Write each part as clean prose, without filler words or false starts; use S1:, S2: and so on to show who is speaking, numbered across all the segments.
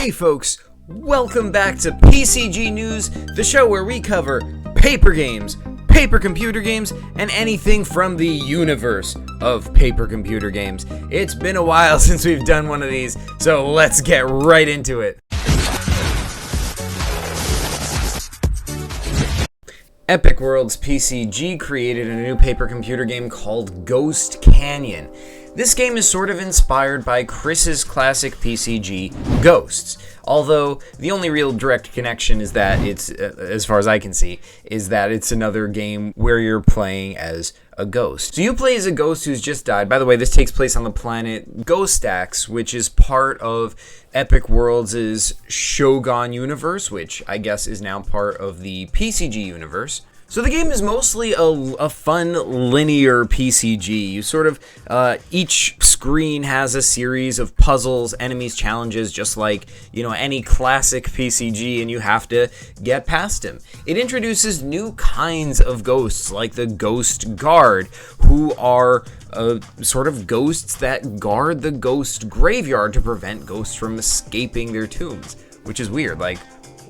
S1: Hey folks, welcome back to PCG News, the show where we cover paper games, paper computer games, and anything from the universe of paper computer games. It's been a while since we've done one of these, so let's get right into it. Epic Worlds PCG created a new paper computer game called Ghost Canyon. This game is sort of inspired by Chris's classic PCG, Ghosts, although the only real direct connection is that it's, as far as I can see, is that it's another game where you're playing as a ghost. So you play as a ghost who's just died. By the way, this takes place on the planet Ghostax, which is part of Epic Worlds' Shogun universe, which I guess is now part of the PCG universe. So the game is mostly a fun linear PCG. You sort of, each screen has a series of puzzles, enemies, challenges, just like, any classic PCG, and you have to get past them. It introduces new kinds of ghosts, like the Ghost Guard, who are sort of ghosts that guard the ghost graveyard to prevent ghosts from escaping their tombs, which is weird. Like,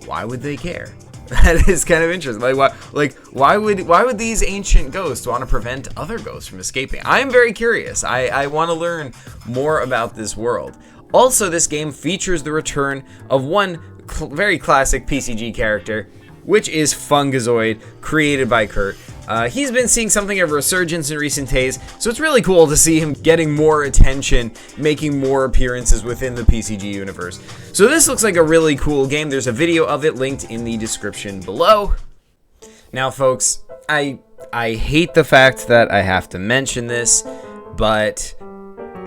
S1: why would they care? That is kind of interesting. Why would these ancient ghosts want to prevent other ghosts from escaping? I am very curious. I want to learn more about this world. Also, this game features the return of one very classic PCG character, which is Fungazoid, created by Kurt. He's been seeing something of a resurgence in recent days, so it's really cool to see him getting more attention, making more appearances within the PCG universe. So this looks like a really cool game. There's a video of it linked in the description below. Now, folks, I hate the fact that I have to mention this, but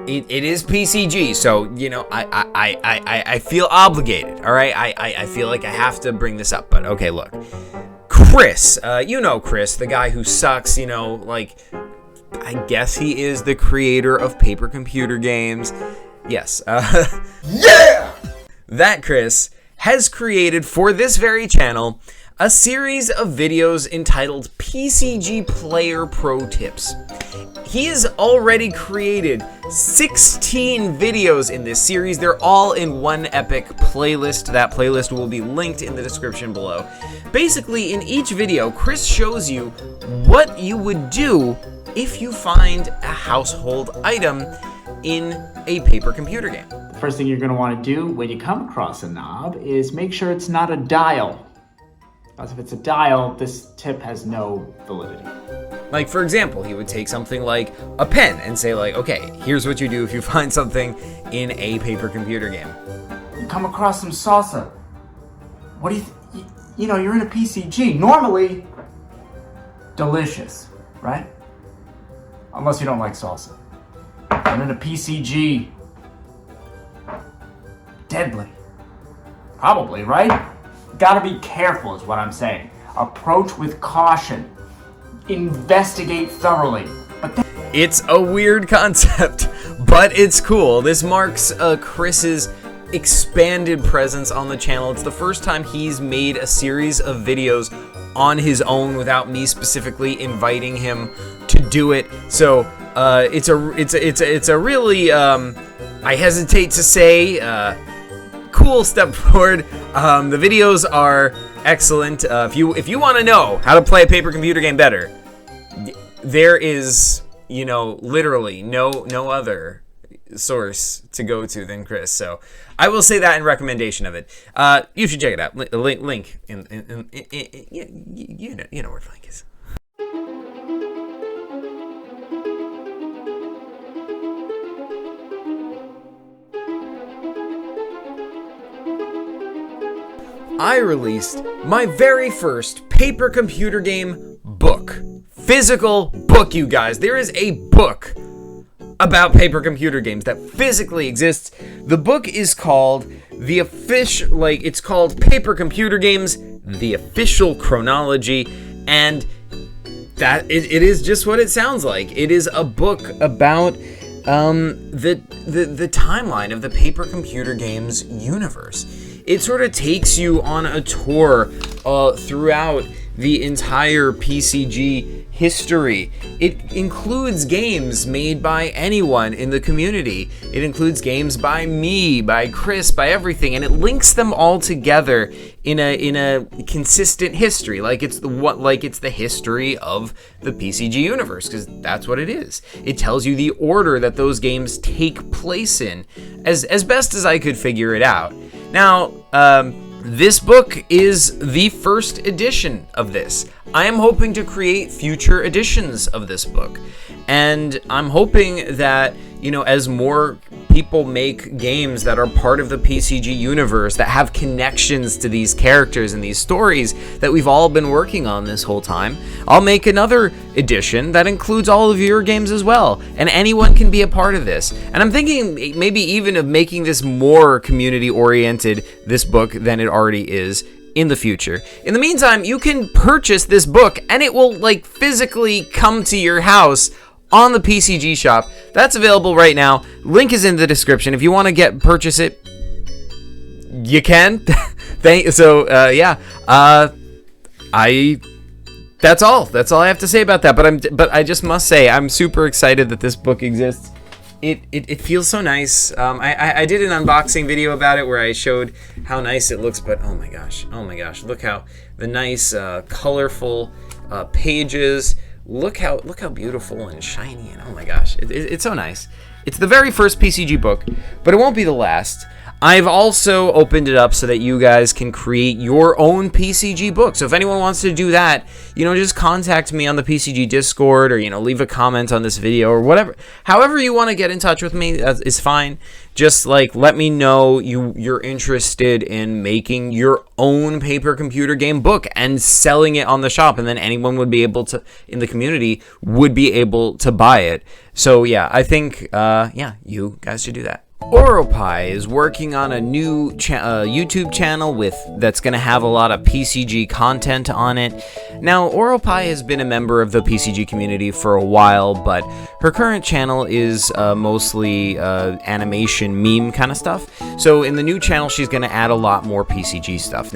S1: it is PCG, so, I feel obligated, all right? I feel like I have to bring this up, but okay, look. Chris, Chris, the guy who sucks, I guess he is the creator of paper computer games. Yes, yeah! That Chris has created for this very channel a series of videos entitled PCG Player Pro Tips. He has already created 16 videos in this series. They're all in one epic playlist. That playlist will be linked in the description below. Basically, in each video, Chris shows you what you would do if you find a household item in a paper computer game.
S2: The first thing you're going to want to do when you come across a knob is make sure it's not a dial. Because if it's a dial, this tip has no validity.
S1: Like, for example, he would take something like a pen and say, okay, here's what you do if you find something in a paper computer game.
S2: You come across some salsa. What do you're in a PCG. Normally, delicious, right? Unless you don't like salsa. But in a PCG, deadly. Probably, right? Gotta be careful is what I'm saying. Approach with caution. Investigate thoroughly.
S1: It's a weird concept, but it's cool. This marks Chris's expanded presence on the channel. It's the first time he's made a series of videos on his own without me specifically inviting him to do it. So it's a really I hesitate to say cool step forward. The videos are excellent. If you want to know how to play a paper computer game better, there is, literally no other source to go to than Chris. So I will say that in recommendation of it. You should check it out. Link in you know where the link is. I released my very first paper computer game book physical book, you guys. There is a book about paper computer games that physically exists. The book is called it's called Paper Computer Games, The Official Chronology, and that it is just what it sounds like. It is a book about the timeline of the paper computer games universe. It sort of takes you on a tour throughout the entire PCG history. It includes games made by anyone in the community. It includes games by me, by Chris, by everything, and it links them all together in a consistent history, like it's the history of the PCG universe, because that's what it is. It tells you the order that those games take place in, as best as I could figure it out. Now, this book is the first edition of this. I am hoping to create future editions of this book. And I'm hoping that, as more people make games that are part of the PCG universe, that have connections to these characters and these stories that we've all been working on this whole time, I'll make another edition that includes all of your games as well. And anyone can be a part of this. And I'm thinking maybe even of making this more community-oriented, this book, than it already is in the future. In the meantime, you can purchase this book and it will physically come to your house on the PCG shop. That's available right now. Link is in the description. If you want to purchase it, you can. That's all I have to say about that. But I just must say, I'm super excited that this book exists. It feels so nice. I did an unboxing video about it where I showed how nice it looks, but oh my gosh, look how the nice colorful pages. Look how beautiful and shiny, and oh my gosh, it's so nice. It's the very first PCG book, but it won't be the last. I've also opened it up so that you guys can create your own PCG book. So if anyone wants to do that, just contact me on the PCG Discord, or leave a comment on this video, or whatever. However you want to get in touch with me is fine. Just let me know you're interested in making your own paper computer game book and selling it on the shop, and then anyone would be able to, in the community, would be able to buy it. So yeah, I think you guys should do that. Oropai is working on a new YouTube channel that's going to have a lot of PCG content on it. Now, Oropai has been a member of the PCG community for a while, but her current channel is mostly animation meme kind of stuff. So in the new channel, she's going to add a lot more PCG stuff.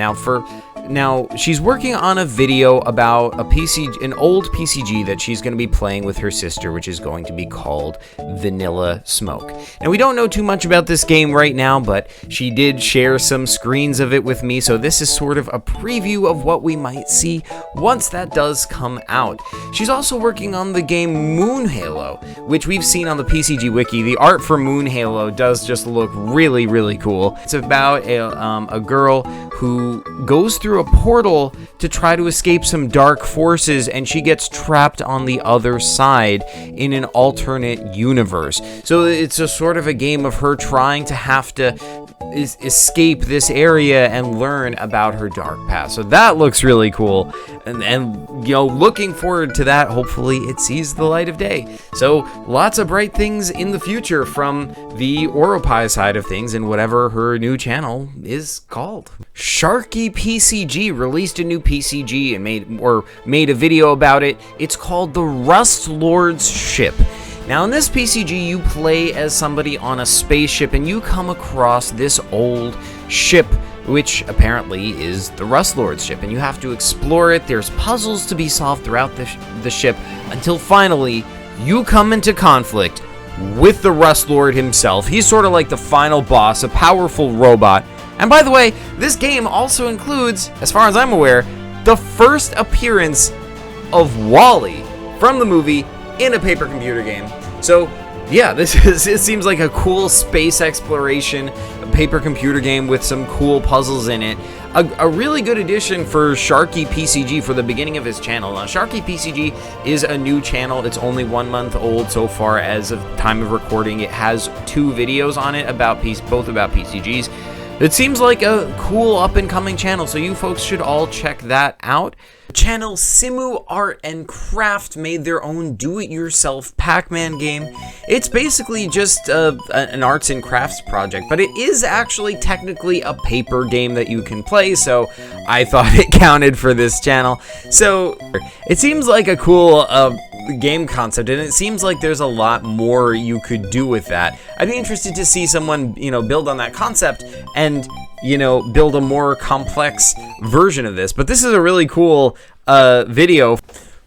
S1: Now, she's working on a video about an old PCG that she's going to be playing with her sister, which is going to be called Vanilla Smoke. Now, we don't know too much about this game right now, but she did share some screens of it with me, so this is sort of a preview of what we might see once that does come out. She's also working on the game Moon Halo, which we've seen on the PCG Wiki. The art for Moon Halo does just look really, really cool. It's about a girl who goes through a portal to try to escape some dark forces, and she gets trapped on the other side in an alternate universe. So it's a sort of a game of her trying to have to escape this area and learn about her dark past. So that looks really cool, and looking forward to that. Hopefully it sees the light of day. So lots of bright things in the future from the Oropai side of things, and whatever her new channel is called. Sharky PCG released a new PCG and made a video about it. It's called the Rust Lord's Ship. Now, in this PCG, you play as somebody on a spaceship, and you come across this old ship, which apparently is the Rust Lord's ship, and you have to explore it. There's puzzles to be solved throughout the ship, until finally, you come into conflict with the Rust Lord himself. He's sort of like the final boss, a powerful robot. And by the way, this game also includes, as far as I'm aware, the first appearance of Wall-E from the movie in a paper computer game. So yeah, it seems like a cool space exploration, a paper computer game with some cool puzzles in it. A really good addition for Sharky PCG for the beginning of his channel. Now, Sharky PCG is a new channel. It's only 1 month old so far as of time of recording. It has 2 videos on it both about PCGs. It seems like a cool up-and-coming channel, so you folks should all check that out. Channel Simu Art and Craft made their own do-it-yourself Pac-Man game. It's basically just an arts and crafts project, but it is actually technically a paper game that you can play, so I thought it counted for this channel. So it seems like a cool game concept, and it seems like there's a lot more you could do with that. I'd be interested to see someone, build on that concept and build a more complex version of this. But this is a really cool video.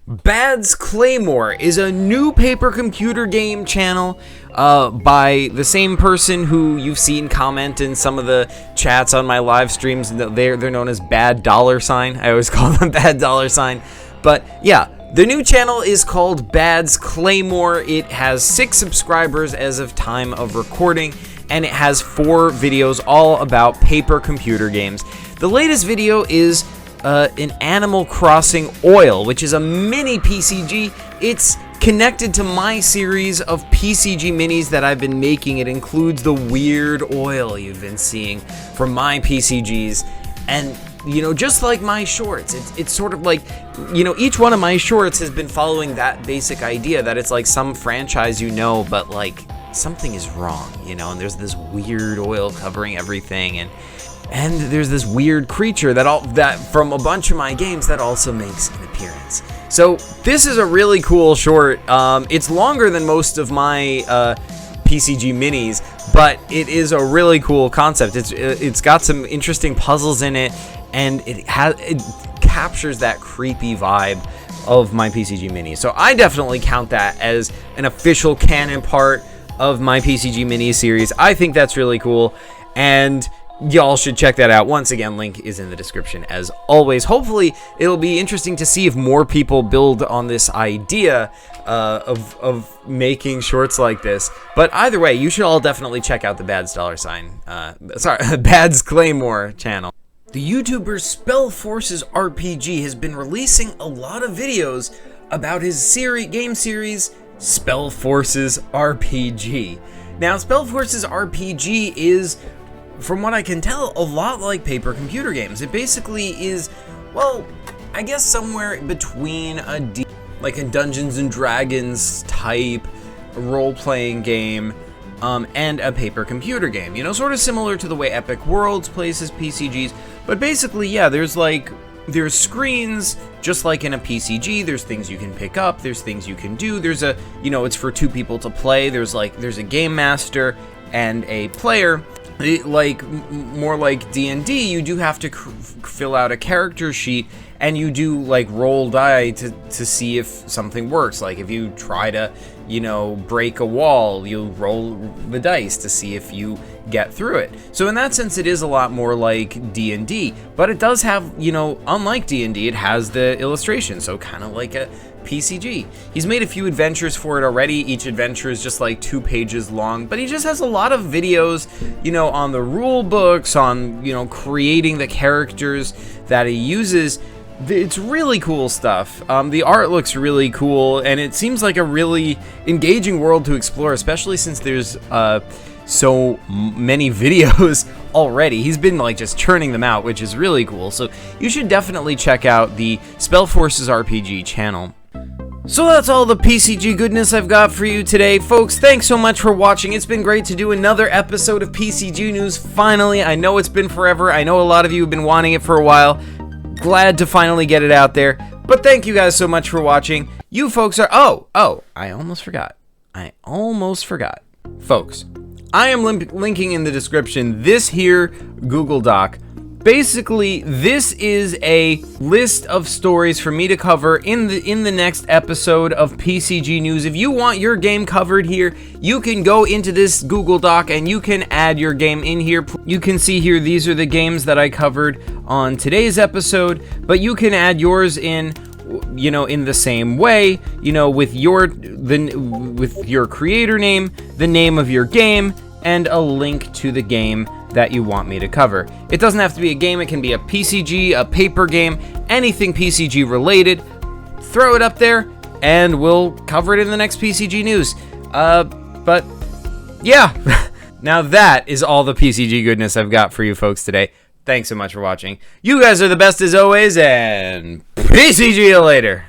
S1: Bad's Claymore is a new paper computer game channel by the same person who you've seen comment in some of the chats on my live streams. They're known as Bad $. I always call them Bad $. But yeah, the new channel is called Bad's Claymore. It has 6 subscribers as of time of recording, and it has 4 videos all about paper computer games. The latest video is an Animal Crossing Oil, which is a mini PCG. It's connected to my series of PCG minis that I've been making. It includes the weird oil you've been seeing from my PCGs, and just like my shorts, it's sort of like, each one of my shorts has been following that basic idea that it's like some franchise but like something is wrong, and there's this weird oil covering everything, and there's this weird creature that from a bunch of my games that also makes an appearance. So this is a really cool short. It's longer than most of my PCG minis, but it is a really cool concept. It's got some interesting puzzles in it, and it captures that creepy vibe of my PCG mini. So I definitely count that as an official canon part of my PCG mini series. I think that's really cool, and y'all should check that out. Once again, link is in the description as always. Hopefully it'll be interesting to see if more people build on this idea of making shorts like this. But either way, you should all definitely check out the Bad's Claymore channel. The YouTuber Spellforces RPG has been releasing a lot of videos about his game series Spellforces RPG. Now, Spellforces RPG is, from what I can tell, a lot like paper computer games. It basically is, well, I guess somewhere between like a Dungeons and Dragons type role-playing game and a paper computer game. Sort of similar to the way Epic Worlds plays his PCGs, but basically, yeah, there's screens just like in a PCG. There's things you can pick up, there's things you can do. There's it's for 2 people to play. There's a game master and a player. More like D&D, you do have to fill out a character sheet, and you do roll die to see if something works. Like if you try to break a wall, you'll roll the dice to see if you get through it. So in that sense, it is a lot more like D&D, but it does have, unlike D&D, it has the illustration, so kind of like a PCG. He's made a few adventures for it already. Each adventure is just 2 pages long, but he just has a lot of videos, on the rule books, on, creating the characters that he uses. It's really cool stuff. The art looks really cool, and it seems like a really engaging world to explore, especially since there's so many videos already. He's been just churning them out, which is really cool. So you should definitely check out the Spellforces RPG channel. So that's all the PCG goodness I've got for you today, folks. Thanks so much for watching. It's been great to do another episode of PCG News. Finally, I know it's been forever. I know a lot of you have been wanting it for a while. Glad to finally get it out there. But thank you guys so much for watching. You folks are... Oh, I almost forgot. Folks, I am linking in the description this here Google Doc. Basically, this is a list of stories for me to cover in the next episode of PCG News. If you want your game covered here, you can go into this Google Doc and you can add your game in here. You can see here, these are the games that I covered on today's episode, but you can add yours in, in the same way, with your creator name, the name of your game, and a link to the game that you want me to cover. It doesn't have to be a game, it can be a PCG, a paper game, anything PCG related. Throw it up there, and we'll cover it in the next PCG News. But yeah, Now that is all the PCG goodness I've got for you folks today. Thanks so much for watching. You guys are the best as always, and PCG you later.